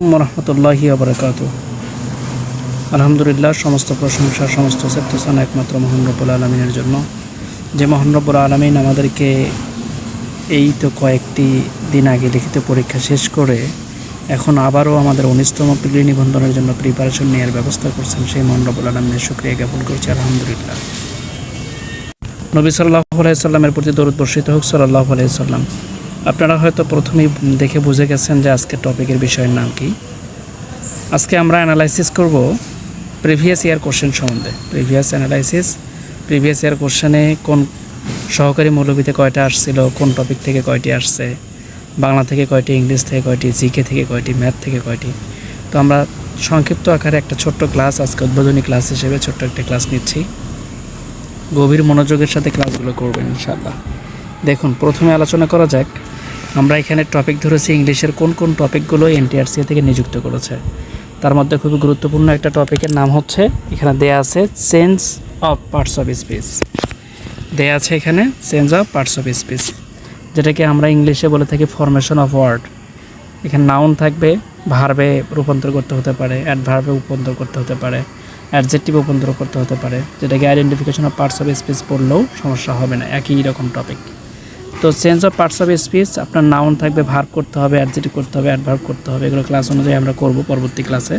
রহমতুল্লাহি ওয়া বারাকাতুহু। আলহামদুলিল্লাহ, সমস্ত প্রশংসা সমস্ত শ্রেষ্ঠস্থান একমাত্র মহান রব্বুল আলমিনের জন্য, যে মহান রব্বুল আলমিন আমাদেরকে এই তো কয়েকটি দিন আগে লিখিত পরীক্ষা শেষ করে এখন আবারও আমাদের 19তম প্রি নিবন্ধনের জন্য প্রিপারেশন নেওয়ার ব্যবস্থা করছেন। সেই মহান রব্বুল আলমিনের শুকরিয়া জ্ঞাপন করছি আলহামদুলিল্লাহ। নবী সাল্লাল্লাহু আলাইহি সাল্লামের প্রতি দরুদ বর্ষিত হোক সাল্লাল্লাহু আলাইহি সাল্লাম। আপনারা হয়তো প্রথমেই দেখে বুঝে গেছেন যে আজকের টপিকের বিষয়ের নাম কি। আজকে আমরা অ্যানালাইসিস করব প্রিভিয়াস ইয়ার কোশ্চেন সম্বন্ধে। প্রিভিয়াস ইয়ার কোশ্চেনে কোন সহকারী মৌলবীতে কয়টা আসছিল, কোন টপিক থেকে কয়টি আসছে, বাংলা থেকে কয়টি, ইংলিশ থেকে কয়টি, জিকে থেকে কয়টি, ম্যাথ থেকে কয়টি। তো আমরা সংক্ষিপ্ত আকারে একটা ছোট্ট ক্লাস, আজকে উদ্বোধনী ক্লাস হিসেবে ছোট্ট একটা ক্লাস নিচ্ছি। গভীর মনোযোগের সাথে ক্লাসগুলো করবেন ইনশাআল্লাহ। দেখুন, প্রথমে আলোচনা করা যাক। আমরা এখানে টপিক ধরেছি ইংলিশের কোন কোন টপিকগুলো এনটিআরসি থেকে নিযুক্ত করেছে। তার মধ্যে খুবই গুরুত্বপূর্ণ একটা টপিকের নাম হচ্ছে, এখানে দেয়া আছে change of parts of speech. দেয়া আছে এখানে change of parts of speech, যেটাকে আমরা ইংলিশে বলে থাকি ফরমেশন অফ ওয়ার্ড। এখানে নাউন থাকবে, ভার্বে রূপান্তর করতে হতে পারে, অ্যাডভার্বে রূপান্তর করতে হতে পারে, অ্যাডজেক্টিভ রূপান্তর করতে হতে পারে, যেটাকে identification of parts of speech পড়লেও সমস্যা হবে না, একই রকম টপিক। তো change of parts of speech, আপনার নাউন থাকবে, ভার্ব করতে হবে, অ্যাডজেক্টিভ করতে হবে, অ্যাডভার্ব করতে হবে। এগুলো ক্লাস অনুযায়ী আমরা করব পরবর্তী ক্লাসে।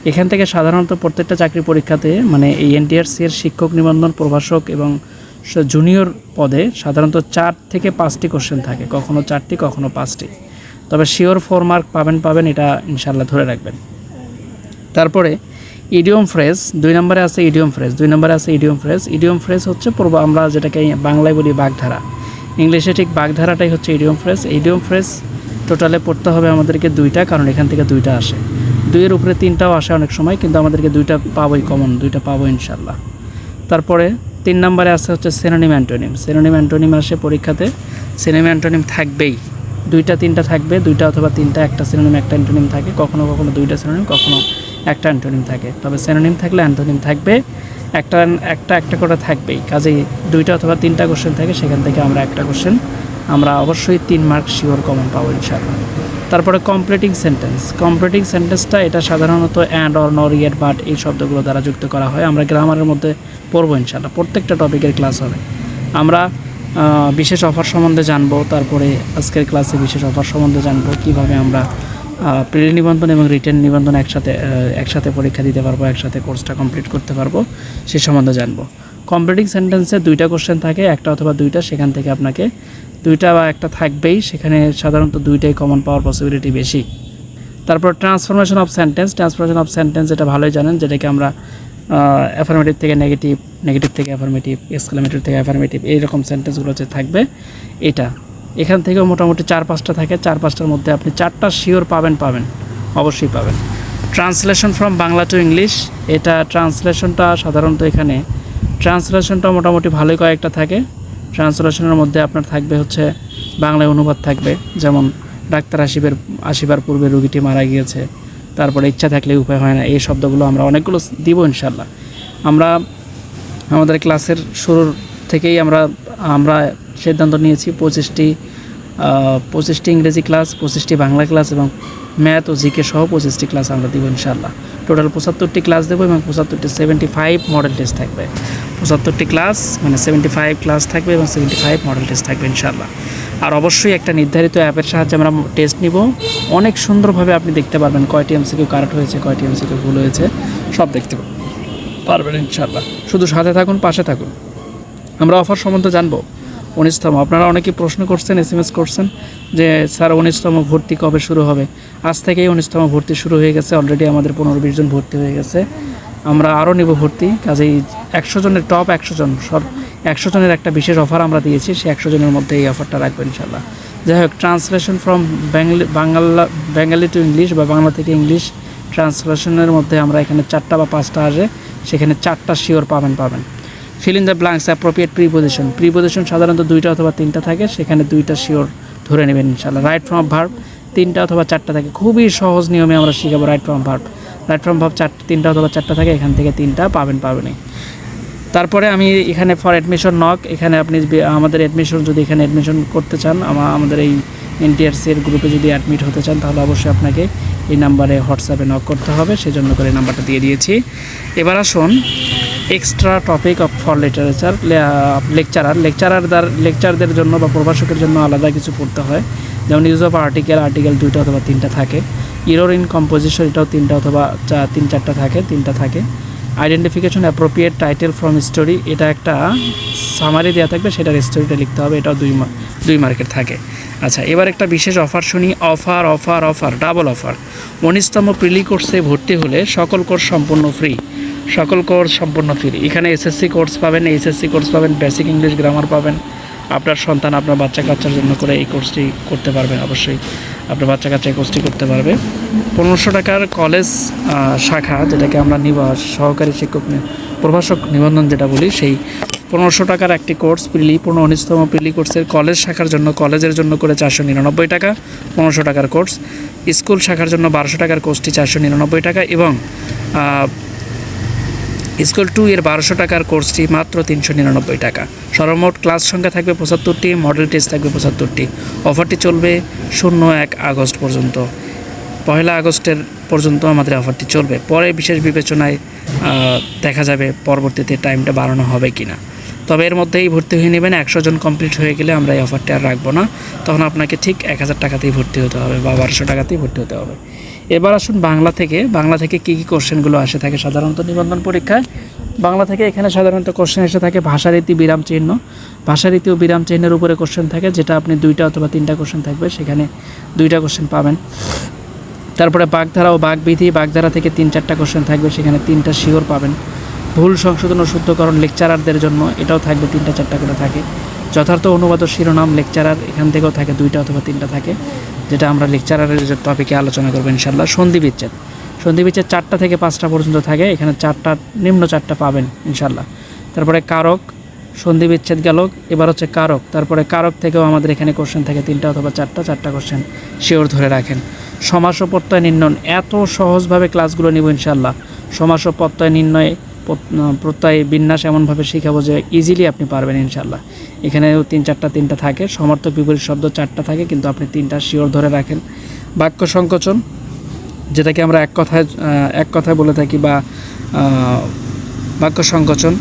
এখান থেকে সাধারণত প্রত্যেকটা চাকরি পরীক্ষাতে, মানে এই এনটিআরসি এর শিক্ষক নিবন্ধন, প্রভাষক এবং জুনিয়র পদে সাধারণত 4 থেকে 5টি কোশ্চেন থাকে, কখনো 4টি কখনো 5টি। তবে শিওর 4 মার্ক পাবেন, এটা ইনশাল্লাহ ধরে রাখবেন। তারপরে ইডিয়ম ফ্রেজ 2 নম্বরে আছে। ইডিয়ম ফ্রেজ হচ্ছে আমরা যেটাকে বাংলায় বলি বাগধারা, ইংলিশে ঠিক বাগধারাটাই হচ্ছে ইডিয়ম ফ্রেজ। ইডিয়ম ফ্রেজ টোটালে পড়তে হবে আমাদেরকে 2টা, কারণ এখান থেকে 2টা আসে, 2-এর উপরে 3টাও আসে অনেক সময়, কিন্তু আমাদেরকে 2টা পাবোই, কমন 2টা পাবো ইনশাল্লাহ। তারপরে 3 নম্বরে আছে হচ্ছে সিনোনিম অ্যান্টোনিম আসে পরীক্ষাতে। সিনোনিম অ্যান্টোনিম থাকবেই, 2টা 3টা থাকবে, 2টা অথবা 3টা, একটা সিনোনিম একটা অ্যান্টোনিম থাকে, কখনো কখনো 2টা সিনোনিম, কখনো একটা অ্যান্টোনিম থাকে। তবে সিনোনিম থাকলে অ্যান্টোনিম থাকবে, একটা করে থাকবেই। কাজেই 2টা অথবা 3টা কোশ্চেন থাকে, সেখান থেকে আমরা একটা কোশ্চেন আমরা অবশ্যই 3 মার্ক শিওর কমন পাবো ইনশাআল্লাহ। তারপরে কমপ্লিটিং সেন্টেন্সটা এটা সাধারণত অ্যান্ড, অর, নর, ইয়েট, বাট এই শব্দগুলো দ্বারা যুক্ত করা হয়। আমরা গ্রামারের মধ্যে পড়বো ইনশাআল্লাহ, প্রত্যেকটা টপিকের ক্লাস হবে। আমরা বিশেষ অফার সম্বন্ধে জানবো, তারপরে আজকের ক্লাসে বিশেষ অফার সম্বন্ধে জানবো, কীভাবে আমরা প্রি নিবন্ধন এবং রিটেন নিবন্ধন একসাথে পরীক্ষা দিতে পারবো, একসাথে কোর্সটা কমপ্লিট করতে পারবো, সে সম্বন্ধে জানবো। কমপ্লিটিং সেন্টেন্সে 2টা কোশ্চেন থাকে, একটা অথবা 2টা, সেখান থেকে আপনাকে 2টা বা একটা থাকবেই, সেখানে সাধারণত 2টাই কমন পাওয়ার পসিবিলিটি বেশি। তারপর ট্রান্সফরমেশন অফ সেন্টেন্স এটা ভালোই জানেন, যেটাকে আমরা অ্যাফার্মেটিভ থেকে নেগেটিভ, নেগেটিভ থেকে অ্যাফার্মেটিভ, এক্সক্লেমেটরি থেকে অ্যাফার্মেটিভ, এইরকম সেন্টেন্সগুলো যে থাকবে এটা। এখান থেকেও মোটামুটি 4-5টা থাকে, 4-5টার মধ্যে আপনি 4টা শিওর পাবেন, অবশ্যই পাবেন। Translation from Bangla to English, এটা ট্রান্সলেশনটা সাধারণত এখানে ট্রান্সলেশনটা মোটামুটি ভালোই কয়েকটা থাকে। ট্রান্সলেশনের মধ্যে আপনার থাকবে হচ্ছে বাংলায় অনুবাদ থাকবে, যেমন ডাক্তার আসিবার পূর্বে রোগীটি মারা গিয়েছে, তারপরে ইচ্ছা থাকলে উপায় হয় না, এই শব্দগুলো আমরা অনেকগুলো দিব ইনশাল্লাহ। আমরা আমাদের ক্লাসের শুরুর থেকেই আমরা সিদ্ধান্ত নিয়েছি 25টি ইংরেজি ক্লাস, 25টি বাংলা ক্লাস এবং ম্যাথ ও জিকে সহ 25টি ক্লাস আমরা দিব ইনশাল্লাহ। টোটাল 75টি ক্লাস দেবো এবং 75 মডেল টেস্ট থাকবে। 75টি ক্লাস মানে 75 ক্লাস থাকবে এবং 75 মডেল টেস্ট থাকবে ইনশাল্লাহ। আর অবশ্যই একটা নির্ধারিত অ্যাপের সাহায্যে আমরা টেস্ট নিব, অনেক সুন্দরভাবে আপনি দেখতে পারবেন কয়টি এমসিকিউ কারেক্ট হয়েছে, কয়টি এমসিকিউ ভুল হয়েছে, সব দেখতে পারবেন ইনশাল্লাহ। শুধু সাথে থাকুন, পাশে থাকুন। আমরা অফার সম্বন্ধে জানবো। 19তম, আপনারা অনেকেই প্রশ্ন করছেন, SMS করছেন যে স্যার 19তম ভর্তি কবে শুরু হবে। আজ থেকেই 19তম ভর্তি শুরু হয়ে গেছে, অলরেডি আমাদের 15-20 জন ভর্তি হয়ে গেছে। আমরা আরও নেব ভর্তি, কাজেই 100 জনের টপ 100 জন, সব 100 জনের একটা বিশেষ অফার আমরা দিয়েছি, সেই 100 জনের মধ্যে এই অফারটা রাখবো ইনশাল্লাহ। যাই হোক, translation from Bengali to English বা বাংলা থেকে ইংলিশ ট্রান্সলেশনের মধ্যে আমরা এখানে 4টা বা 5টা আসে, সেখানে 4টা শিওর পাবেন। Fill in the blanks appropriate preposition সাধারণত 2টা অথবা 3টা থাকে, সেখানে 2টা শিওর ধরে নেবেন ইনশাল্লাহ। রাইট ফ্রম ভার্ব 3টা অথবা 4টা থাকে, খুবই সহজ নিয়মে আমরা শিখাবো। রাইট ফ্রম ভার্ব 3টা অথবা 4টা থাকে, এখান থেকে 3টা পাবেনই। তারপরে আমি এখানে ফর অ্যাডমিশন নক, এখানে আপনি আমাদের যদি এখানে অ্যাডমিশন করতে চান, আমাদের এই এনটিআরসি এর গ্রুপে যদি অ্যাডমিট হতে চান, তাহলে অবশ্যই আপনাকে এই নাম্বারে হোয়াটসঅ্যাপে নক করতে হবে, সেজন্য করে নাম্বারটা দিয়ে দিয়েছি। এবার আসুন extra topic of for literature. লেকচারদের জন্য বা প্রভাষকের জন্য আলাদা কিছু পড়তে হয়, যেমন ইউজ অফ আর্টিকেল 2টা অথবা 3টা থাকে। ইরর ইন কম্পোজিশন, এটাও 3টা অথবা 3-4টা থাকে, 3টা থাকে। Identification appropriate title from story, এটা একটা সামারি দেওয়া থাকবে, সেটার স্টোরিটা লিখতে হবে, এটাও 2 মার্কের থাকে। আচ্ছা, এবার একটা বিশেষ অফার শুনি। Offer double offer. 19তম প্রিলি কোর্সে ভর্তি হলে সকল কোর্স সম্পূর্ণ ফ্রি। এখানে এসএসসি কোর্স পাবেন, বেসিক ইংলিশ গ্রামার পাবেন। আপনার সন্তান, আপনার বাচ্চা কাচ্চার জন্য করে এই কোর্সটি করতে পারবেন। অবশ্যই আপনার বাচ্চা কাচ্চা এই কোর্সটি করতে পারবে। 1500 টাকার কলেজ শাখা, যেটাকে আমরা সহকারী শিক্ষক প্রভাষক নিবন্ধন যেটা বলি, সেই 1500 টাকার একটি কোর্স প্রিলি, 19তম প্রিলি কোর্সের কলেজ শাখার জন্য, কলেজের জন্য করে 499 টাকা 1500 টাকার কোর্স। স্কুল শাখার জন্য 1200 টাকার কোর্সটি 499 টাকা, এবং স্কুল 2 এর 1200 টাকার কোর্সটি মাত্র 399 টাকা। সর্বমোট ক্লাস সংখ্যা থাকবে 75টি, মডেল টেস্ট থাকবে 75টি। অফারটি চলবে 01 আগস্ট পর্যন্ত। 1 আগস্টের পর্যন্ত আমাদের অফারটি চলবে। পরে বিশেষ বিবেচনায় দেখা যাবে পরবর্তীতে টাইমটা বাড়ানো হবে কি না। তবে এর মধ্যেই ভর্তি হয়ে নেবেন। 100 জন কমপ্লিট হয়ে গেলে আমরা এই অফারটি আর রাখবো না, তখন আপনাকে ঠিক 1000 টাকাতেই ভর্তি হতে হবে বা 1200 টাকাতেই ভর্তি হতে হবে। এবার আসুন বাংলা থেকে কী কোশ্চেনগুলো আসে থাকে সাধারণত নিবন্ধন পরীক্ষায়। বাংলা থেকে এখানে সাধারণত কোশ্চেন এসে থাকে ভাষারীতি, বিরাম চিহ্ন। ভাষারীতি ও বিরাম চিহ্নের উপরে কোশ্চেন থাকে, যেটা আপনি 2টা অথবা 3টা কোশ্চেন থাকবে, সেখানে 2টা কোশ্চেন পাবেন। তারপরে বাগধারা ও বাগবিধি, বাগধারা থেকে 3-4টা কোশ্চেন থাকবে, সেখানে 3টা শিওর পাবেন। ভুল সংশোধন ও শুদ্ধকরণ লেকচারারদের জন্য, এটাও থাকবে, 3-4টা করে থাকে। যথার্থ অনুবাদ ও শিরোনাম লেকচারার, এখান থেকেও থাকে 2টা অথবা 3টা থাকে, যেটা আমরা লেকচারারের যে টপিকে আলোচনা করবো ইনশাল্লাহ। সন্ধি বিচ্ছেদ 4টা থেকে 5টা পর্যন্ত থাকে, এখানে 4টা, নিম্ন 4টা পাবেন ইনশাল্লাহ। তারপরে কারক, সন্ধি বিচ্ছেদ গেল, এবার হচ্ছে কারক। তারপরে কারক থেকেও আমাদের এখানে কোশ্চেন থাকে 3টা অথবা 4টা কোশ্চেন শিওর ধরে রাখেন। সমাস ও প্রত্যয় নির্ণয়, এত সহজভাবে ক্লাসগুলো নিব ইনশাল্লাহ। সমাস ও প্রত্যয় নির্ণয়, প্রত্যয় বিন্যাস এমনভাবে শেখাবো যে ইজিলি আপনি পারবেন ইনশাল্লাহ। এখানেও 3-4টা থাকে। সমর্থক বিপরীত শব্দ 4টা থাকে, কিন্তু আপনি 3টা শিওর ধরে রাখেন। বাক্য সংকোচন, যেটাকে আমরা এক কথায় বলে থাকি, বা বাক্য সংকোচন,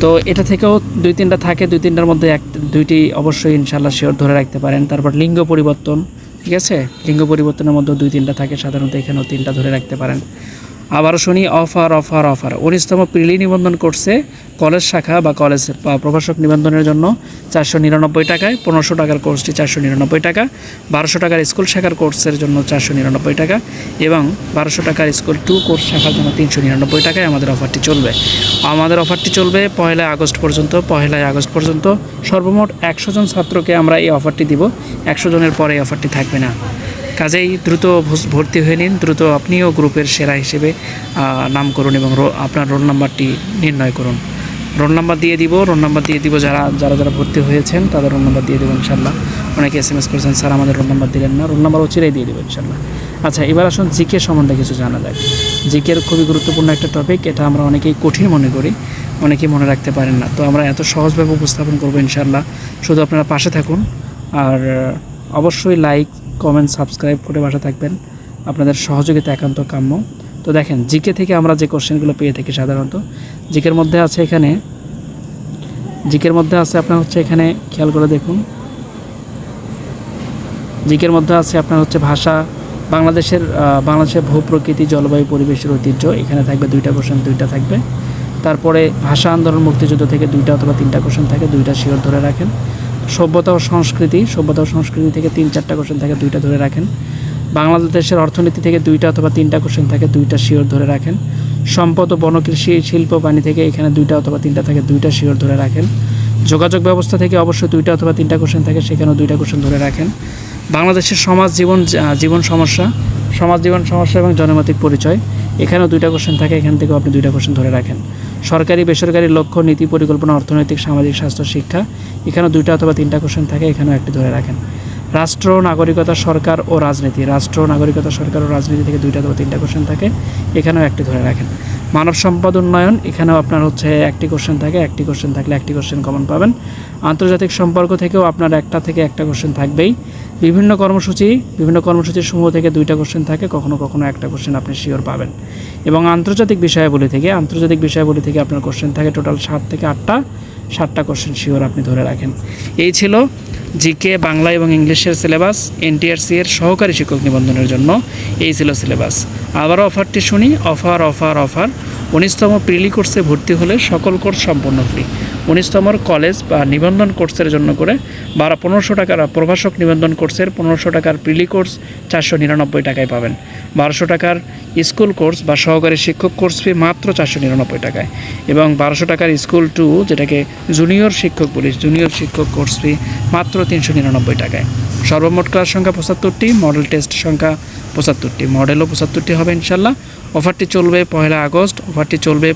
তো এটা থেকেও 2-3টা থাকে। 2-3টার মধ্যে 2টি অবশ্যই ইনশাল্লাহ শিওর ধরে রাখতে পারেন। তারপর লিঙ্গ পরিবর্তন, ঠিক আছে, লিঙ্গ পরিবর্তনের মধ্যে 2-3টা থাকে সাধারণত, এখানেও 3টা ধরে রাখতে পারেন। আবারও শুনি অফার। 19তম প্রিলি নিবন্ধন কোর্সে কলেজ শাখা বা কলেজ বা প্রভাষক নিবন্ধনের জন্য 499 টাকায়, 1500 টাকার কোর্সটি 499 টাকা। 1200 টাকার স্কুল শাখার কোর্সের জন্য 499 টাকা, এবং 1200 টাকার স্কুল 2 কোর্স শাখার জন্য 399 টাকায় আমাদের অফারটি চলবে। 1 আগস্ট পর্যন্ত। সর্বমোট 100 জন ছাত্রকে আমরা এই অফারটি দিব। 100 জনের পরে এই অফারটি থাকবে না। কাজেই দ্রুত ভর্তি হয়ে নিন, দ্রুত আপনিও গ্রুপের সেরা হিসেবে নাম করুন, এবং আপনার রোল নাম্বারটি নির্ণয় করুন। রোল নাম্বার দিয়ে দিব, যারা ভর্তি হয়েছেন তাদের রোল নাম্বার দিয়ে দেবো ইনশাল্লাহ। অনেকে SMS করেছেন, স্যার আমাদের রোল নাম্বার দিলেন না, রোল নাম্বার চিরাই দিয়ে দেবো ইনশাল্লাহ। আচ্ছা, এবার আসুন জিকে সম্বন্ধে কিছু জানা যাক। জিকের খুবই গুরুত্বপূর্ণ একটা টপিক, এটা আমরা অনেকেই কঠিন মনে করি, অনেকেই মনে রাখতে পারেন না, তো আমরা এত সহজভাবে উপস্থাপন করবো ইনশাল্লাহ। শুধু আপনারা পাশে থাকুন, আর অবশ্যই লাইক, কমেন্ট, সাবস্ক্রাইব করে পাশে থাকবেন, আপনাদের সহযোগিতা একান্ত কাম্য। তো দেখেন, জিকে থেকে আমরা যে কোশ্চেনগুলো পেয়ে থাকি সাধারণত, জিকের মধ্যে আছে আপনার হচ্ছে, এখানে খেয়াল করে দেখুন, জিকের মধ্যে আছে আপনার হচ্ছে ভাষা, বাংলাদেশের ভূপ্রকৃতি, জলবায়ু, পরিবেশের ঐতিহ্য, এখানে থাকবে 2টা কোশ্চেন, 2টা থাকবে। তারপরে ভাষা আন্দোলন, মুক্তিযুদ্ধ থেকে 2টা অথবা 3টা কোশ্চেন থাকে, 2টা শিওর ধরে রাখেন। সভ্যতা ও সংস্কৃতি থেকে 3-4টা কোশ্চেন থাকে, 2টা ধরে রাখেন। বাংলাদেশের অর্থনীতি থেকে 2টা অথবা 3টা কোশ্চেন থাকে, 2টা শিওর ধরে রাখেন। সম্পদ ও বনকৃষি, শিল্প, বাণী থেকে এখানে 2টা অথবা 3টা থাকে, 2টা শিওর ধরে রাখেন। যোগাযোগ ব্যবস্থা থেকে অবশ্যই 2টা অথবা 3টা কোশ্চেন থাকে, সেখানেও 2টা কোশ্চেন ধরে রাখেন। বাংলাদেশের জীবন সমস্যা এবং জনমৌলিক পরিচয়, এখানেও 2টা কোশ্চেন থাকে, এখান থেকেও আপনি 2টা কোশ্চেন ধরে রাখেন। সরকারি বেসরকারি লক্ষ্য, নীতি, পরিকল্পনা, অর্থনৈতিক, সামাজিক, স্বাস্থ্য, শিক্ষা, এখানেও 2টা অথবা 3টা কোশ্চেন থাকে, এখানেও একটি ধরে রাখেন। রাষ্ট্র, নাগরিকতা, সরকার ও রাজনীতি থেকে 2টা অথবা 3টা কোশ্চেন থাকে, এখানেও একটি ধরে রাখেন। মানব সম্পদ উন্নয়ন, এখানেও আপনার হচ্ছে একটি কোশ্চেন থাকে, একটি কোশ্চেন থাকলে একটি কোশ্চেন কমন পাবেন। আন্তর্জাতিক সম্পর্ক থেকেও আপনার 1টা থেকে 1টা কোশ্চেন থাকবেই। বিভিন্ন কর্মসূচির সমূহ থেকে 2টা কোশ্চেন থাকে, কখনো কখনো একটা কোশ্চেন আপনি শিওর পাবেন। এবং আন্তর্জাতিক বিষয়াবলী থেকে আপনার কোশ্চেন থাকে টোটাল 7 থেকে 8টা কোশ্চেন শিওর আপনি ধরে রাখেন। এই ছিল জিকে, বাংলা এবং ইংলিশের সিলেবাস। এনটিআরসি এর সহকারী শিক্ষক নিবন্ধনের জন্য এই ছিল সিলেবাস। আবারও অফারটি শুনি, অফার 19তম প্রিলি কোর্সে ভর্তি হলে সকল কোর্স সম্পূর্ণ ফ্রি। 19তমর কলেজ বা নিবন্ধন কোর্সের জন্য করে 1500 টাকার প্রভাষক নিবন্ধন কোর্সের 1500 টাকার প্রিলি কোর্স 499 টাকায় পাবেন। 1200 টাকার স্কুল কোর্স বা সহকারী শিক্ষক কোর্স ফি মাত্র 499 টাকায়, এবং 1200 টাকার স্কুল 2 যেটাকে জুনিয়র শিক্ষক কোর্স ফি মাত্র 399 টাকায়। সর্বমোট ক্লাস সংখ্যা 75টি, মডেল টেস্ট সংখ্যা 75টি, মডেলও 75টি হবে ইনশাল্লাহ। অফারটি চলবে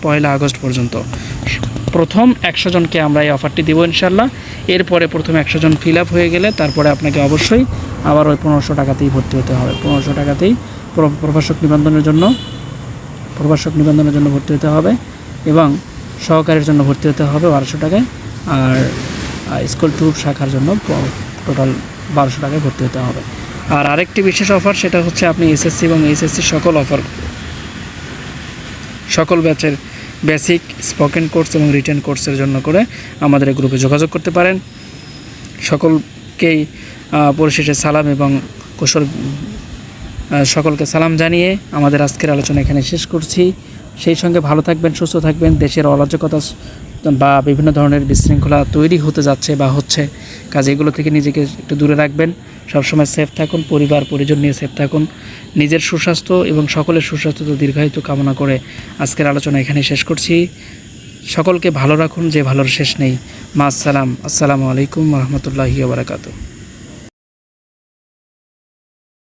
1 আগস্ট পর্যন্ত। প্রথম 100 জনকে আমরা এই অফারটি দেবো ইনশাল্লাহ। এরপরে প্রথম 100 জন ফিল আপ হয়ে গেলে তারপরে আপনাকে অবশ্যই আবার ওই 1500 টাকাতেই ভর্তি হতে হবে। 1500 টাকাতেই প্রভাষক নিবন্ধনের জন্য ভর্তি হতে হবে, এবং সহকারীর জন্য ভর্তি হতে হবে 1200 টাকায়, আর স্কুল 2 শাখার জন্য টোটাল 1200 টাকায় ভর্তি হতে হবে। আর আরেকটি বিশেষ অফার, সেটা হচ্ছে আপনি এসএসসি এবং এইচএসসি সকল ব্যাচের বেসিক, স্পোকেন কোর্স এবং রিটেন কোর্সের জন্য করে আমাদের এই গ্রুপে যোগাযোগ করতে পারেন। সকলকেই পরিশেষে সালাম এবং কুশল, সকলকে সালাম জানিয়ে আমাদের আজকের আলোচনা এখানে শেষ করছি। সেই সঙ্গে ভালো থাকবেন, সুস্থ থাকবেন। দেশের অরাজকতা বা বিভিন্ন ধরনের বিশৃঙ্খলা তৈরি হতে যাচ্ছে বা হচ্ছে, কাজে এগুলো থেকে নিজেকে একটু দূরে রাখবেন। সবসময় সেফ থাকুন, পরিবার পরিজন নিয়ে সেফ থাকুন। নিজের সুস্বাস্থ্য এবং সকলের সুস্বাস্থ্য দীর্ঘায়িত কামনা করে আজকের আলোচনা এখানে শেষ করছি। সকলকে ভালো রাখুন, যে ভালোর শেষ নেই। মা আসসালাম, আসসালামু আলাইকুম রহমতুল্লাহি ওয়া বারাকাতুহু।